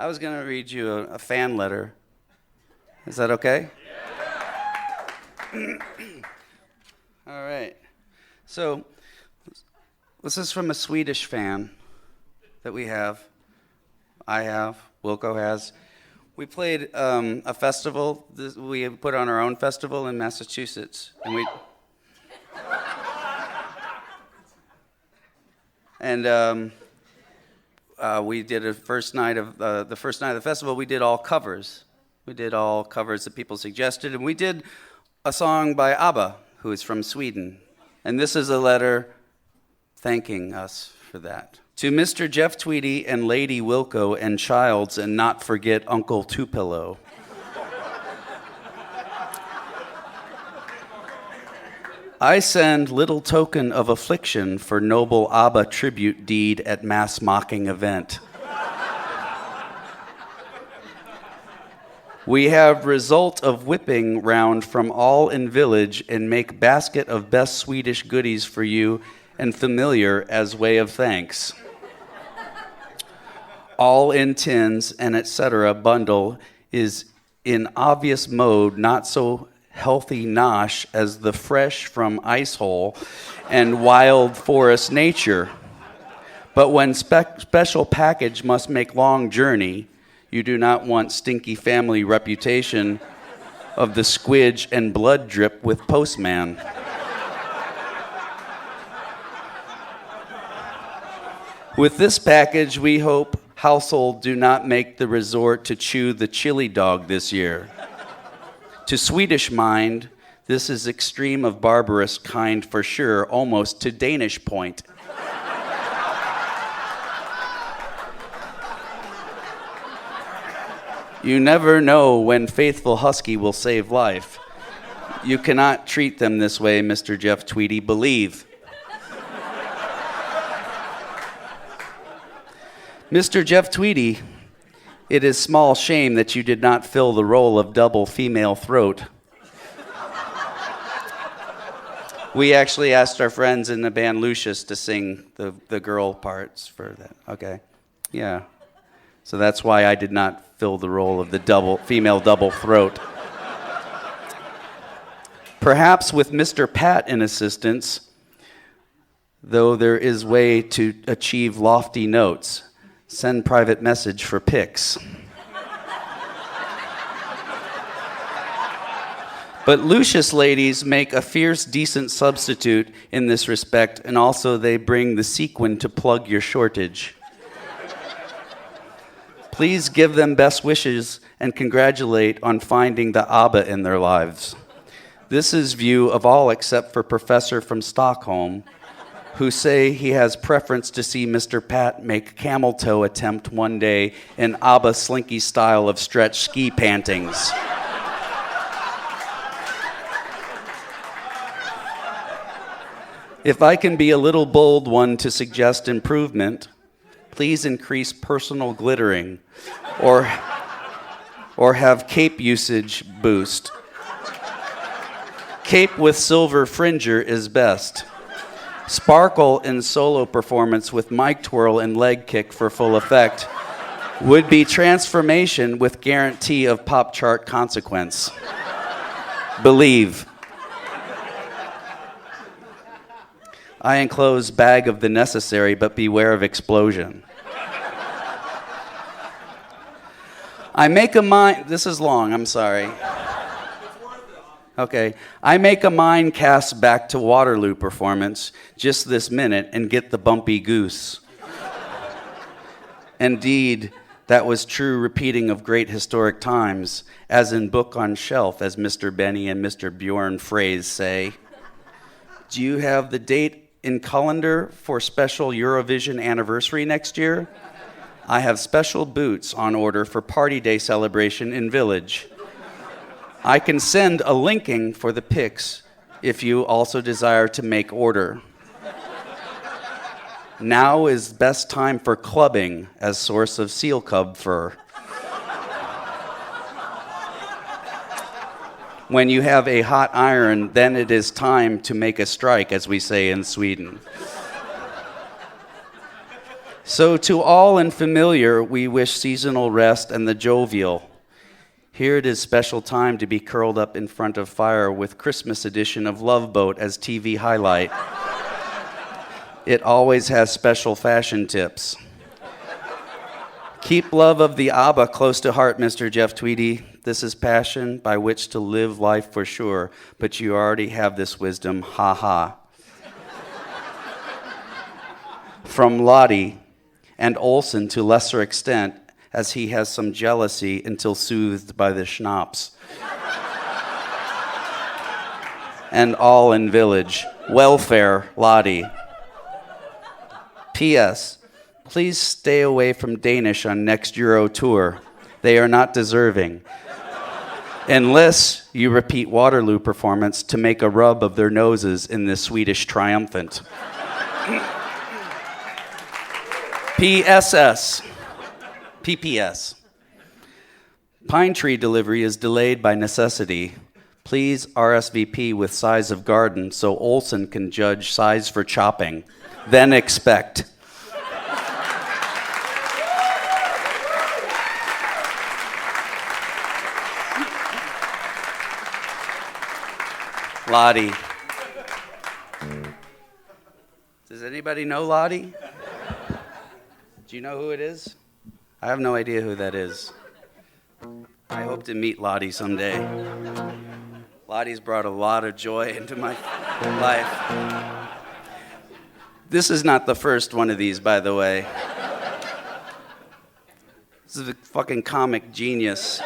I was going to read you a fan letter. Is that okay? Yeah. All right. So, this is from a Swedish fan that we have. I have. Wilco has. We played a festival. We put on our own festival in Massachusetts, and we did the first night of the festival. We did all covers. We did all covers that people suggested, and we did a song by ABBA, who is from Sweden. And this is a letter thanking us for that. To Mr. Jeff Tweedy and Lady Wilco and Childs, and not forget Uncle Tupelo. I send little token of affliction for noble ABBA tribute deed at mass mocking event. We have result of whipping round from all in village and make basket of best Swedish goodies for you and familiar as way of thanks. All in tins and etc. bundle is in obvious mode not so healthy nosh as the fresh from ice hole and wild forest nature. But when special package must make long journey, you do not want stinky family reputation of the squidge and blood drip with postman. With this package, we hope household do not make the resort to chew the chili dog this year. To Swedish mind, this is extreme of barbarous kind for sure, almost to Danish point. You never know when faithful husky will save life. You cannot treat them this way, Mr. Jeff Tweedy, believe. Mr. Jeff Tweedy, it is small shame that you did not fill the role of double female throat. We actually asked our friends in the band Lucius to sing the girl parts for that. Okay, yeah. So that's why I did not fill the role of the female double throat. Perhaps with Mr. Pat in assistance, though there is way to achieve lofty notes. Send private message for pics. But Lucius ladies make a fierce, decent substitute in this respect, and also they bring the sequin to plug your shortage. Please give them best wishes and congratulate on finding the ABBA in their lives. This is view of all except for Professor from Stockholm, who say he has preference to see Mr. Pat make camel toe attempt one day in ABBA slinky style of stretch ski pantings. If I can be a little bold one to suggest improvement, please increase personal glittering or have cape usage boost. Cape with silver fringer is best. Sparkle in solo performance with mic twirl and leg kick for full effect would be transformation with guarantee of pop chart consequence. Believe. I enclose bag of the necessary, but beware of explosion. I make a mind, this is long, I'm sorry. Okay, I make a mind cast back to Waterloo performance just this minute and get the bumpy goose. Indeed, that was true repeating of great historic times, as in book on shelf, as Mr. Benny and Mr. Bjorn phrase say. Do you have the date in calendar for special Eurovision anniversary next year? I have special boots on order for party day celebration in Village. I can send a linking for the pics if you also desire to make order. Now is best time for clubbing as source of seal cub fur. When you have a hot iron, then it is time to make a strike, as we say in Sweden. So to all unfamiliar, we wish seasonal rest and the jovial. Here it is special time to be curled up in front of fire with Christmas edition of Love Boat as TV highlight. It always has special fashion tips. Keep love of the ABBA close to heart, Mr. Jeff Tweedy. This is passion by which to live life for sure, but you already have this wisdom, ha ha. From Lottie and Olson to lesser extent, as he has some jealousy until soothed by the schnapps. And all in village. Welfare, Lottie. P.S. Please stay away from Danish on next Euro tour. They are not deserving. Unless you repeat Waterloo performance to make a rub of their noses in the Swedish triumphant. PSS. PPS. Pine tree delivery is delayed by necessity. Please RSVP with size of garden so Olson can judge size for chopping. Then expect. Lottie. Does anybody know Lottie? Do you know who it is? I have no idea who that is. I hope to meet Lottie someday. Lottie's brought a lot of joy into my life. This is not the first one of these, by the way. This is a fucking comic genius.